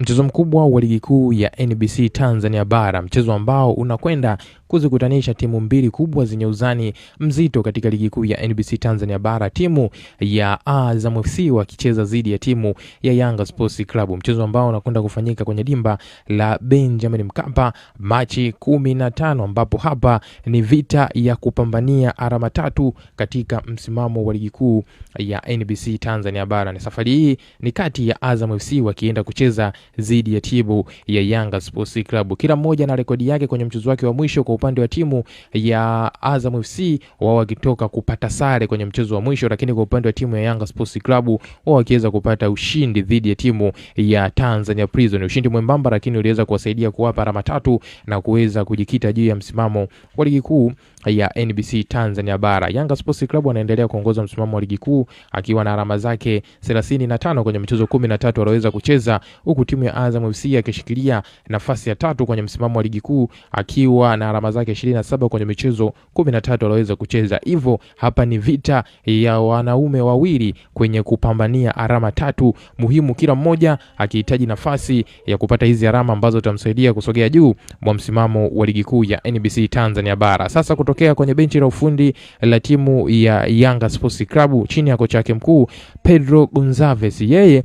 Mchezo mkubwa wa ligi kuu ya NBC Tanzania Bara, mchezo ambao unakwenda kuzikutanisha timu mbili kubwa zenye uzani mzito katika ligi kuu ya NBC Tanzania Bara, timu ya Azam FC wakicheza dhidi ya timu ya Yanga Sports Club. Mchezo ambao unakwenda kufanyika kwenye dimba la Benjamin Mkapa Machi 15, ambapo hapa ni vita ya kupambania alama 3 katika msimamo wa ligi kuu ya NBC Tanzania Bara. Na safari hii ni kati ya Azam FC wakienda kucheza dhidi ya timu ya Yanga Sports Club. Kila mmoja na rekodi yake kwenye mchezo wake wa mwisho. Kwa upande wa timu ya Azam FC wao wakitoka kupata sare kwenye mchezo wa mwisho, lakini kwa upande wa timu ya Yanga Sports Club wao wakiweza kupata ushindi dhidi ya timu ya Tanzania Prison. Ushindi mwembamba, lakini uliweza kuwasaidia kuwapa alama 3 na kuweza kujikita juu ya msimamo wa ligi kuu ya NBC Tanzania Bara. Yanga Sports Club wanaendelea kuongoza msimamo wa ligi kuu akiwa na alama zake 35 kwenye michezo 13 aliyoweza kucheza, huku timu ya Azam FC akishikilia nafasi ya 3 kwenye msimamo wa ligi kuu akiwa na alama zake 27 kwenye michezo 13 aliyoweza kucheza. Hivyo hapa ni vita ya wanaume wawili kwenye kupambania alama 3 muhimu, kila mmoja akihitaji nafasi ya kupata hizi alama ambazo zitamsaidia kusogea juu mwa msimamo wa ligi kuu ya NBC Tanzania Bara. Sasa kutokea kwenye benchi la ufundi la timu ya Yanga Sports Club chini ya kocha wake mkuu Pedro Gonzalez, yeye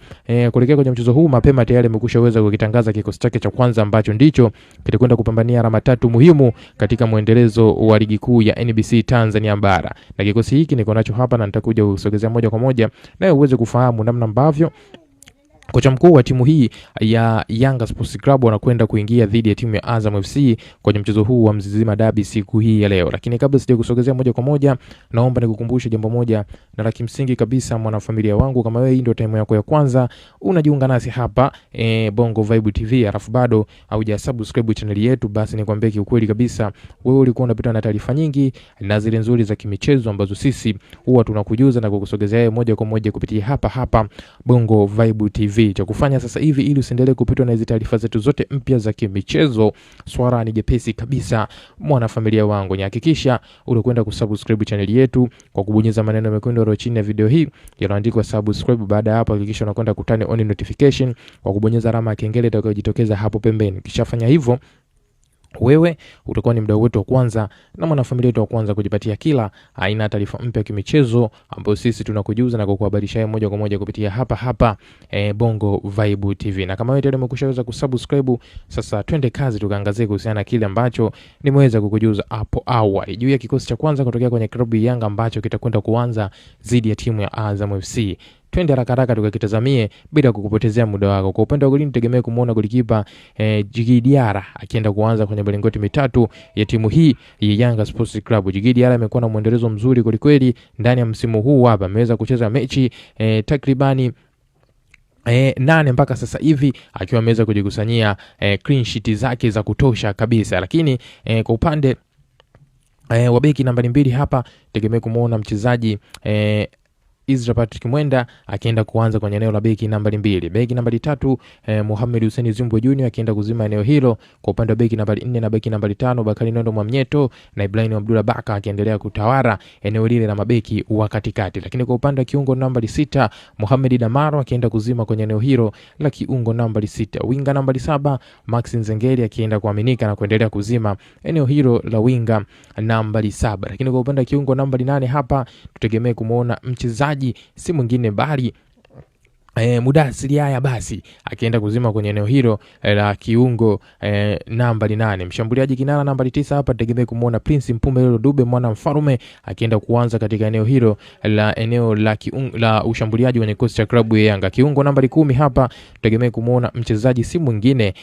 kuelekea kwenye mchezo huu mapema tayari amekushaweza kukitangaza kikosi chake cha kwanza ambacho ndicho kitakwenda kupambania alama 3 muhimu katika muendelezo wa ligi kuu ya NBC Tanzania Bara. Na kikosi hiki niko nacho hapa na nitakuja kusogezea moja kwa moja na uweze kufahamu namna ambavyo kocha mkuu wa timu hii ya Yanga Sports Club wanakwenda kuingia dhidi ya timu ya Azam FC kwenye mchezo huu wa Mzizima Derby siku hii ya leo. Lakini kabla sija kusogezea moja kwa moja, naomba nikukumbushe jambo moja na la kimsingi kabisa, mwanafamilia wangu. Kama wewe ndio time yako ya kwanza unajiunga nasi hapa Bongo Vibe TV, alafu bado hujasubscribe channel yetu, basi nikwambie kiukweli kabisa wewe ulikuwa unapita na taarifa nyingi na zile nzuri za kimichezo ambazo sisi huwa tunakujuza na kukusogezea moja kwa moja kupitia hapa Bongo Vibe TV. Cha kufanya sasa hivi ili usiendelee kupitwa na hizo taarifa zetu zote mpya za kimichezo, swala ni jepesi kabisa mwanafamilia wangu, ni hakikisha unakwenda kusubscribe channel yetu kwa kubonyeza maneno mekundu hapo chini ya video hii yanayoandikwa subscribe. Baada ya hapo hakikisha unakwenda kutani on notification kwa kubonyeza alama ya kengele itakayojitokeza hapo pembeni. Ukishafanya hivyo, wewe utakuwa ni mdau wetu wa kwanza na mwanafamilia wetu wa kwanza kujipatia kila aina taarifa mpya ya kimichezo ambayo sisi tunakujuza na kukuhabarisha moja kwa moja kupitia hapa Bongo Vibe TV. Na kama wewe tayari umekushaweza kusubscribe, sasa twende kazi tukaangazie kuhusiana na kile ambacho nimeweza kukujuza hapo awali juu ya kikosi cha kwanza kutokea kwenye klabu ya Yanga ambacho kitakwenda kuanza dhidi ya timu ya Azam FC. Twende haraka tukakitazamie bila kukupotezea muda wako. Kwa upande wa golini tegemea kumuona golikipa Djigui Diarra akienda kuanza kwenye milingoti mitatu ya timu hii ya Yanga Sports Club. Djigui Diarra amekuwa na muendelezo mzuri kweli ndani ya msimu huu hapa. Ameweza kucheza mechi takribani 8 mpaka sasa hivi akiwa ameweza kujikusanyia clean sheet zake za kutosha kabisa. Lakini kwa upande wa beki nambari 2 hapa tegemea kumuona mchezaji Israel Patrick Mwenda akienda kuanza kwenye eneo la beki nambari 2. Beki nambari 3 Mohamed Hussein Zimbwe Junior akienda kuzima eneo hilo. Kwa upande wa beki nambari 4 na beki nambari 5 Bakari Nondo Mwamnyeto na Ibrahim Abdullah Baka akiendelea kutawala eneo lile la mabeki wa katikati. Lakini kwa upande wa kiungo nambari 6 Mohamed Damaro akienda kuzima kwenye eneo hilo la kiungo nambari 6. Winga nambari 7 Max Nzengeli akienda kuaminika na kuendelea kuzima eneo hilo la winga nambari 7. Lakini kwa upande wa kiungo nambari 8 hapa tutegemee kumuona mchezaji si mwingine bali Mudathir Yahya basi akienda kuzima kwenye eneo hilo la kiungo nambari 8. Mshambuliaji kinara nambari 9 hapa tegemee kumuona Prince Mpumelelo Dube mwana mfarume akienda kuanza katika eneo hilo la ushambuliaji kwenye kikosi cha klabu ya Yanga. Kiungo nambari 10 hapa tegemee kumuona mchezaji si mwingine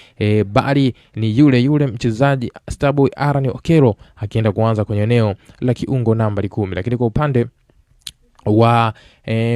bali ni yule mchezaji Starboy Aaron Okero akienda kuanza kwenye eneo la kiungo nambari 10. Lakini kwa upande wa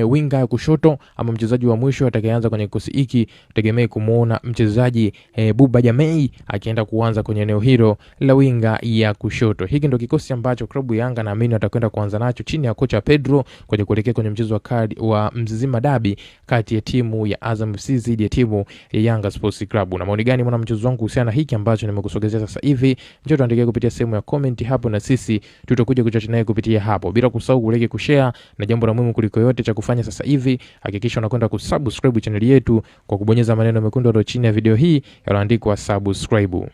winga ya kushoto ama mchezaji wa mwisho atakayeanza kwenye kikosi hiki tegemee kumuona mchezaji Buba Jamei akienda kuanza kwenye eneo hilo la winga ya kushoto. Hiki ndio kikosi ambacho klabu ya Yanga naamini atakwenda kuanza nacho chini ya kocha Pedro kwenye kuelekea kwenye mchezo wa Mzizima Derby kati ya timu ya Azam FC dhidi ya timu ya Yanga Sports Club. Na maoni gani mwana mchezo wangu kuhusiana na hiki ambacho nimekusogezea sasa hivi? Njoo tuandikie kupitia sehemu ya comment hapo na sisi tutakuja kuchachi naye kupitia hapo. Bila kusahau kulike, kushare, na jambo la muhimu kuliko yote chochote cha kufanya sasa hivi, hakikisha unakwenda kusubscribe channel yetu kwa kubonyeza maneno mekundu hapo chini ya video hii yaliyoandikwa subscribe.